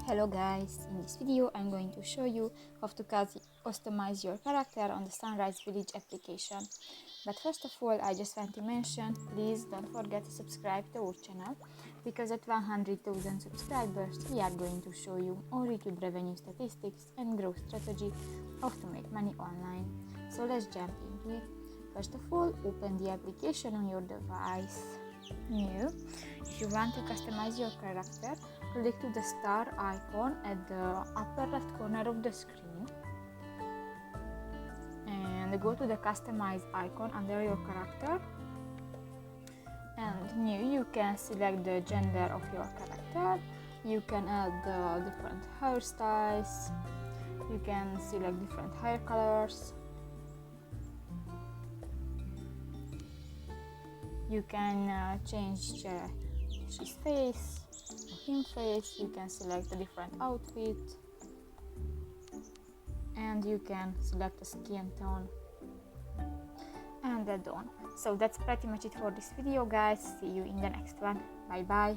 Hello guys, in this video I'm going to show you how to customize your character on the Sunrise Village application. But first of all, I just want to mention, please don't forget to subscribe to our channel, because at 100,000 subscribers we are going to show you all YouTube revenue statistics and growth strategy, how to make money online. So let's jump into it. First of all, open the application on your device. New. If you want to customize your character, click to the star icon at the upper left corner of the screen and go to the customize icon under your character, and new, you can select the gender of your character, you can add the different hairstyles, you can select different hair colors, you can change his face or him face, you can select a different outfit, and you can select a skin tone, and that's all. So that's pretty much it for this video guys. See you in the next one. Bye bye.